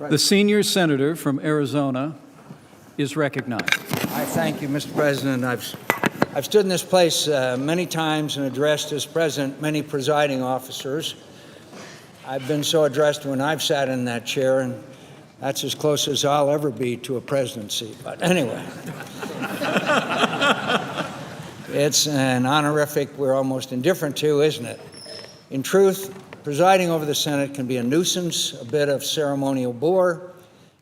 The senior senator from Arizona is recognized. I thank you, Mr. President. I've stood in this place many times and addressed as president many presiding officers. I've been so addressed when I've sat in that chair, and that's as close as I'll ever be to a presidency. But anyway, it's an honorific we're almost indifferent to, isn't it? In truth, presiding over the Senate can be a nuisance, a bit of ceremonial bore,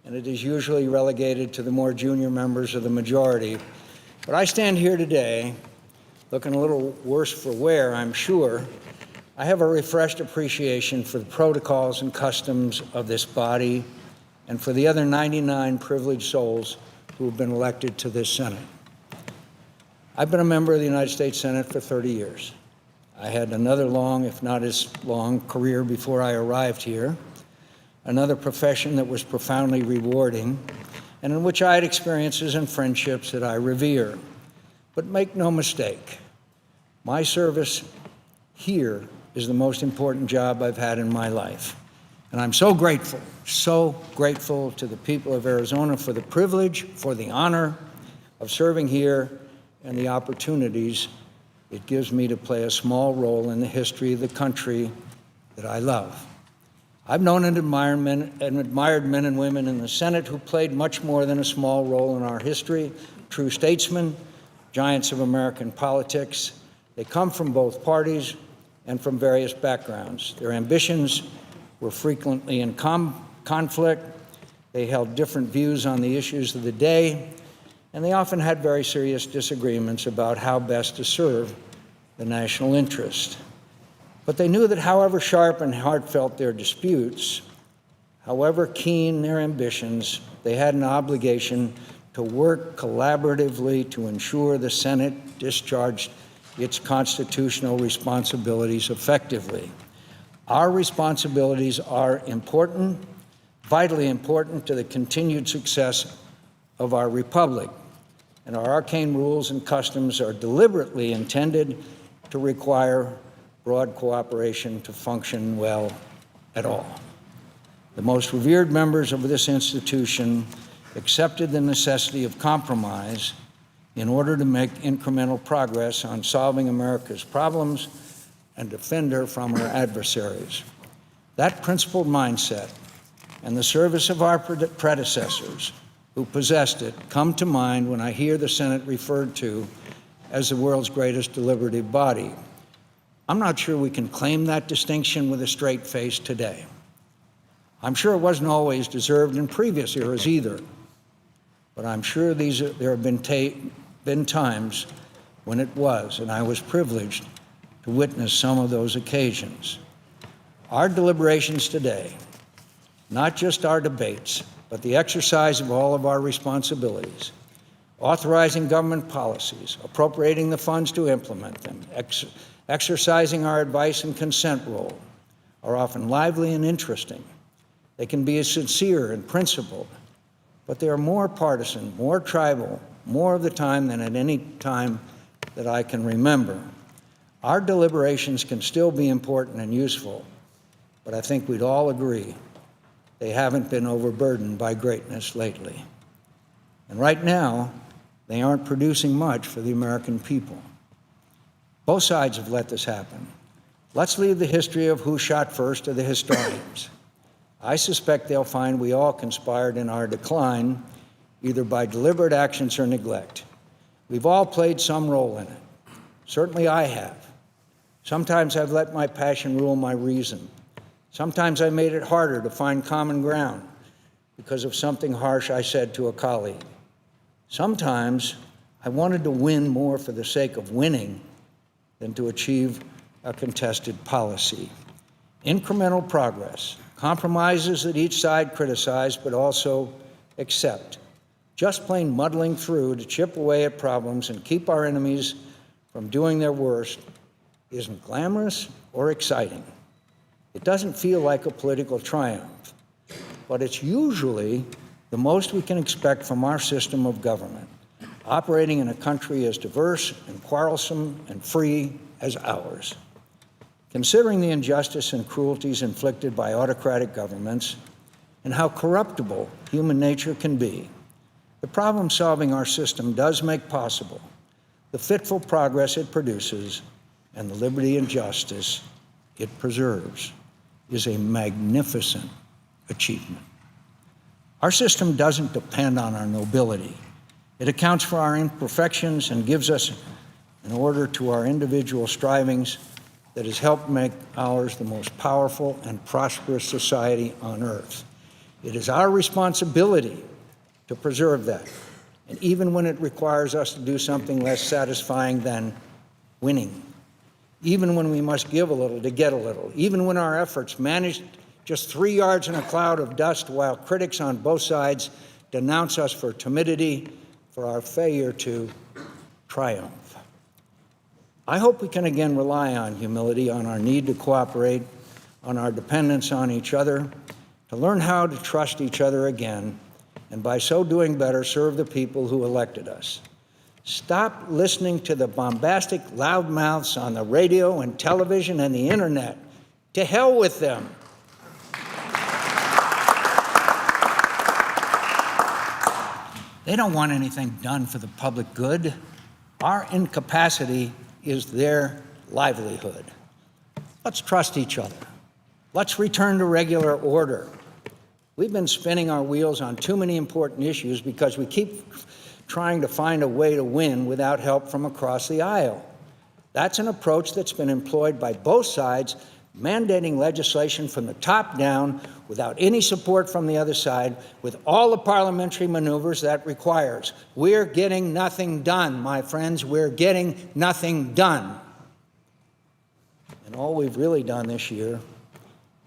and it is usually relegated to the more junior members of the majority. But I stand here today, looking a little worse for wear, I'm sure. I have a refreshed appreciation for the protocols and customs of this body and for the other 99 privileged souls who have been elected to this Senate. I've been a member of the United States Senate for 30 years. I had another long, if not as long, career before I arrived here, another profession that was profoundly rewarding, and in which I had experiences and friendships that I revere. But make no mistake, my service here is the most important job I've had in my life. And I'm so grateful to the people of Arizona for the privilege, for the honor of serving here and the opportunities it gives me to play a small role in the history of the country that I love. I've known and admired men and women in the Senate who played much more than a small role in our history, true statesmen, giants of American politics. They come from both parties and from various backgrounds. Their ambitions were frequently in conflict. They held different views on the issues of the day, and they often had very serious disagreements about how best to serve the national interest. But they knew that however sharp and heartfelt their disputes, however keen their ambitions, they had an obligation to work collaboratively to ensure the Senate discharged its constitutional responsibilities effectively. Our responsibilities are important, vitally important to the continued success of our republic, and our arcane rules and customs are deliberately intended to require broad cooperation to function well at all. The most revered members of this institution accepted the necessity of compromise in order to make incremental progress on solving America's problems and defend her from her adversaries. That principled mindset and the service of our predecessors who possessed it come to mind when I hear the Senate referred to as the world's greatest deliberative body. I'm not sure we can claim that distinction with a straight face today. I'm sure it wasn't always deserved in previous eras either, but I'm sure there have been times when it was, and I was privileged to witness some of those occasions. Our deliberations today, not just our debates, but the exercise of all of our responsibilities, authorizing government policies, appropriating the funds to implement them, exercising our advice and consent role, are often lively and interesting. They can be sincere and principled, but they are more partisan, more tribal, more of the time than at any time that I can remember. Our deliberations can still be important and useful, but I think we'd all agree they haven't been overburdened by greatness lately. And right now, they aren't producing much for the American people. Both sides have let this happen. Let's leave the history of who shot first to the historians. I suspect they'll find we all conspired in our decline, either by deliberate actions or neglect. We've all played some role in it. Certainly I have. Sometimes I've let my passion rule my reason. Sometimes I made it harder to find common ground because of something harsh I said to a colleague. Sometimes I wanted to win more for the sake of winning than to achieve a contested policy. Incremental progress, compromises that each side criticized but also accept. Just plain muddling through to chip away at problems and keep our enemies from doing their worst isn't glamorous or exciting. It doesn't feel like a political triumph, but it's usually the most we can expect from our system of government, operating in a country as diverse and quarrelsome and free as ours. Considering the injustice and cruelties inflicted by autocratic governments, and how corruptible human nature can be. The problem solving our system does make possible the fitful progress it produces and the liberty and justice it preserves is a magnificent achievement. Our system doesn't depend on our nobility. It accounts for our imperfections and gives us an order to our individual strivings that has helped make ours the most powerful and prosperous society on earth. It is our responsibility to preserve that, and even when it requires us to do something less satisfying than winning, even when we must give a little to get a little, even when our efforts manage just 3 yards in a cloud of dust while critics on both sides denounce us for timidity, for our failure to triumph. I hope we can again rely on humility, on our need to cooperate, on our dependence on each other, to learn how to trust each other again, and by so doing better, serve the people who elected us. Stop listening to the bombastic loudmouths on the radio and television and the internet. To hell with them. They don't want anything done for the public good. Our incapacity is their livelihood. Let's trust each other. Let's return to regular order. We've been spinning our wheels on too many important issues because we keep trying to find a way to win without help from across the aisle. That's an approach that's been employed by both sides, mandating legislation from the top down without any support from the other side, with all the parliamentary maneuvers that requires. We're getting nothing done, my friends. We're getting nothing done. And all we've really done this year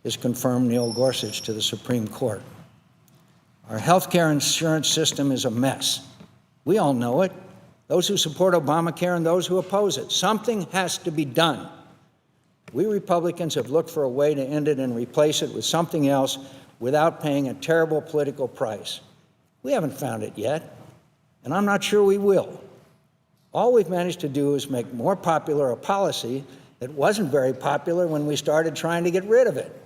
is confirm Neil Gorsuch to the Supreme Court. Our health care insurance system is a mess. We all know it, those who support Obamacare and those who oppose it. Something has to be done. We Republicans have looked for a way to end it and replace it with something else without paying a terrible political price. We haven't found it yet, and I'm not sure we will. All we've managed to do is make more popular a policy that wasn't very popular when we started trying to get rid of it.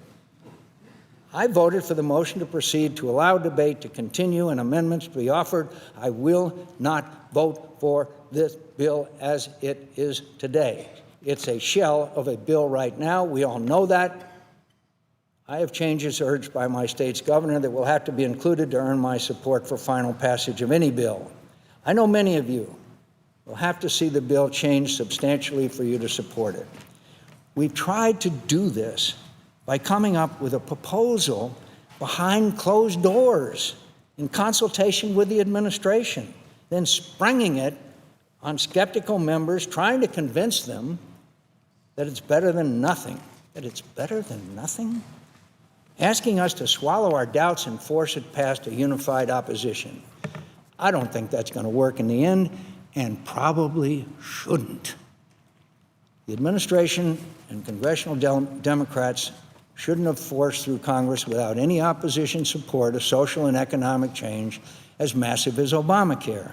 I voted for the motion to proceed to allow debate to continue and amendments to be offered. I will not vote for this bill as it is today. It's a shell of a bill right now. We all know that. I have changes urged by my state's governor that will have to be included to earn my support for final passage of any bill. I know many of you will have to see the bill change substantially for you to support it. We've tried to do this by coming up with a proposal behind closed doors in consultation with the administration, then springing it on skeptical members, trying to convince them that it's better than nothing. That it's better than nothing? Asking us to swallow our doubts and force it past a unified opposition. I don't think that's going to work in the end, and probably shouldn't. The administration and congressional Democrats shouldn't have forced through Congress without any opposition support a social and economic change as massive as Obamacare.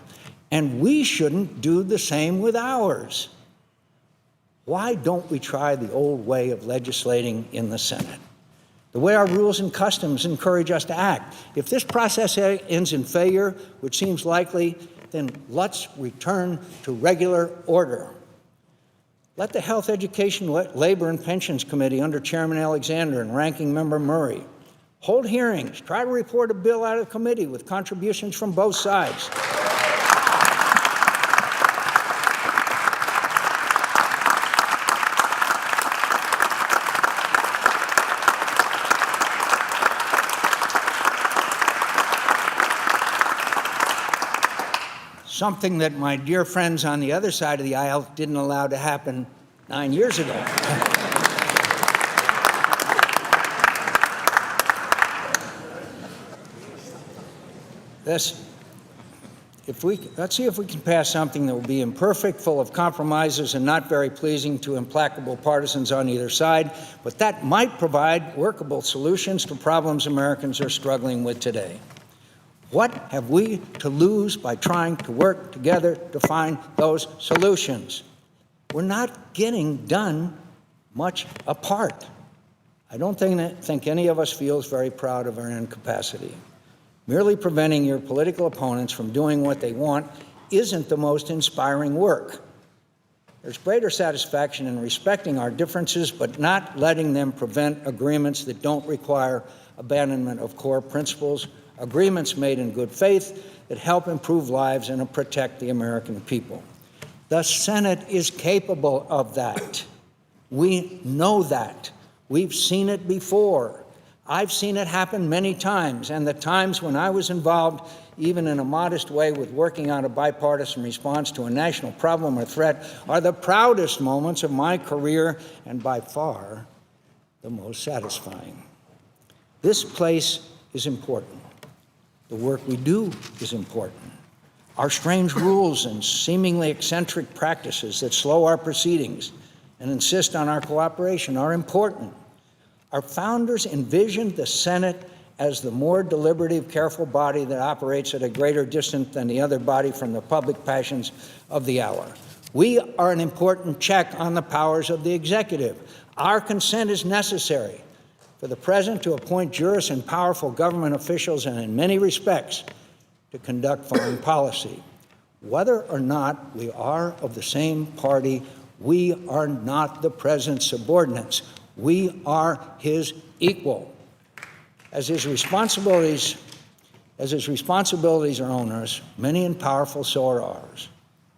And we shouldn't do the same with ours. Why don't we try the old way of legislating in the Senate? The way our rules and customs encourage us to act. If this process ends in failure, which seems likely, then let's return to regular order. Let the Health, Education, Labor, and Pensions Committee under Chairman Alexander and Ranking Member Murray hold hearings, try to report a bill out of committee with contributions from both sides. Something that my dear friends on the other side of the aisle didn't allow to happen 9 years ago. Let's see if we can pass something that will be imperfect, full of compromises, and not very pleasing to implacable partisans on either side, but that might provide workable solutions to problems Americans are struggling with today. What have we to lose by trying to work together to find those solutions? We're not getting done much apart. I don't think any of us feels very proud of our incapacity. Merely preventing your political opponents from doing what they want isn't the most inspiring work. There's greater satisfaction in respecting our differences, but not letting them prevent agreements that don't require abandonment of core principles, agreements made in good faith that help improve lives and protect the American people. The Senate is capable of that. We know that. We've seen it before. I've seen it happen many times, and the times when I was involved, even in a modest way, with working on a bipartisan response to a national problem or threat, are the proudest moments of my career and by far the most satisfying. This place is important. The work we do is important. Our strange rules and seemingly eccentric practices that slow our proceedings and insist on our cooperation are important. Our founders envisioned the Senate as the more deliberative, careful body that operates at a greater distance than the other body from the public passions of the hour. We are an important check on the powers of the executive. Our consent is necessary for the president to appoint jurists and powerful government officials, and in many respects, to conduct foreign policy. Whether or not we are of the same party, we are not the president's subordinates. We are his equal. As his responsibilities are onerous, many and powerful, so are ours.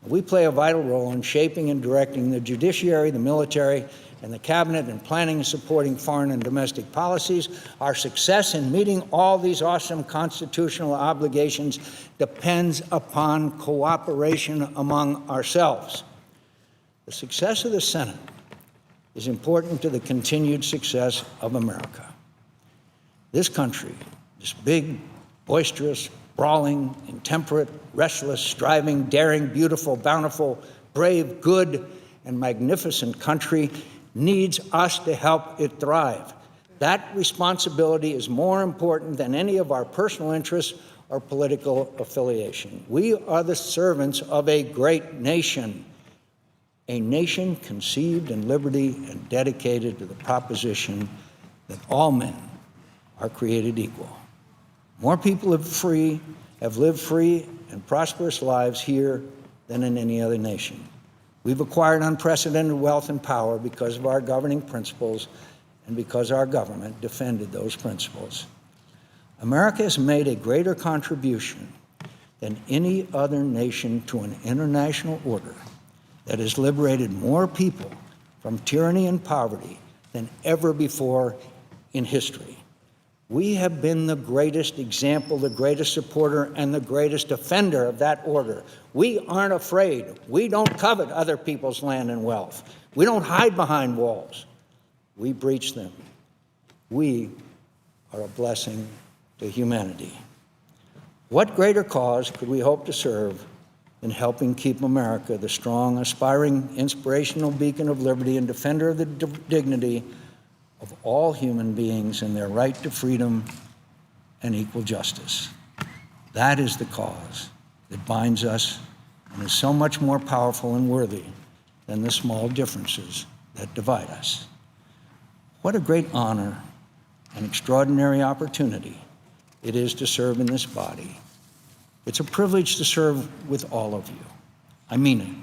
We play a vital role in shaping and directing the judiciary, the military, and the cabinet in planning and supporting foreign and domestic policies. Our success in meeting all these awesome constitutional obligations depends upon cooperation among ourselves. The success of the Senate is important to the continued success of America. This country, this big, boisterous, brawling, intemperate, restless, striving, daring, beautiful, bountiful, brave, good, and magnificent country needs us to help it thrive. That responsibility is more important than any of our personal interests or political affiliation. We are the servants of a great nation, a nation conceived in liberty and dedicated to the proposition that all men are created equal. More people have lived free and prosperous lives here than in any other nation. We've acquired unprecedented wealth and power because of our governing principles and because our government defended those principles. America has made a greater contribution than any other nation to an international order that has liberated more people from tyranny and poverty than ever before in history. We have been the greatest example, the greatest supporter, and the greatest defender of that order. We aren't afraid. We don't covet other people's land and wealth. We don't hide behind walls. We breach them. We are a blessing to humanity. What greater cause could we hope to serve than helping keep America the strong, aspiring, inspirational beacon of liberty and defender of the dignity of all human beings and their right to freedom and equal justice? That is the cause that binds us and is so much more powerful and worthy than the small differences that divide us. What a great honor and extraordinary opportunity it is to serve in this body. It's a privilege to serve with all of you. I mean it.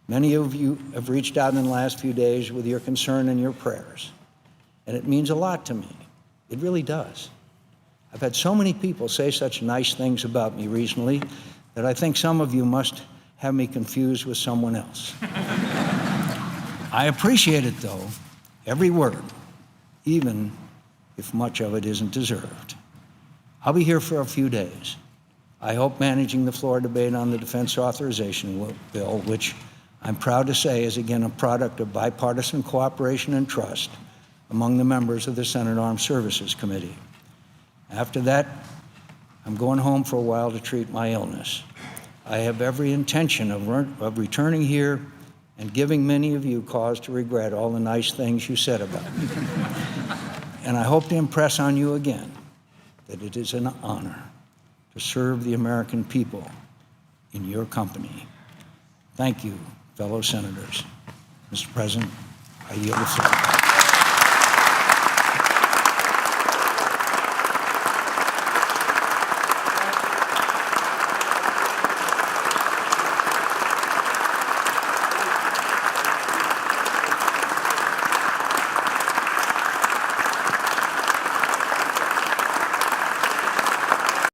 Many of you have reached out in the last few days with your concern and your prayers, and it means a lot to me. It really does. I've had so many people say such nice things about me recently that I think some of you must have me confused with someone else. I appreciate it, though, every word, even if much of it isn't deserved. I'll be here for a few days. I hope managing the floor debate on the defense authorization bill, which I'm proud to say is again a product of bipartisan cooperation and trust among the members of the Senate Armed Services Committee. After that, I'm going home for a while to treat my illness. I have every intention of returning here and giving many of you cause to regret all the nice things you said about me. And I hope to impress on you again that it is an honor to serve the American people in your company. Thank you, fellow senators. Mr. President, I yield the floor.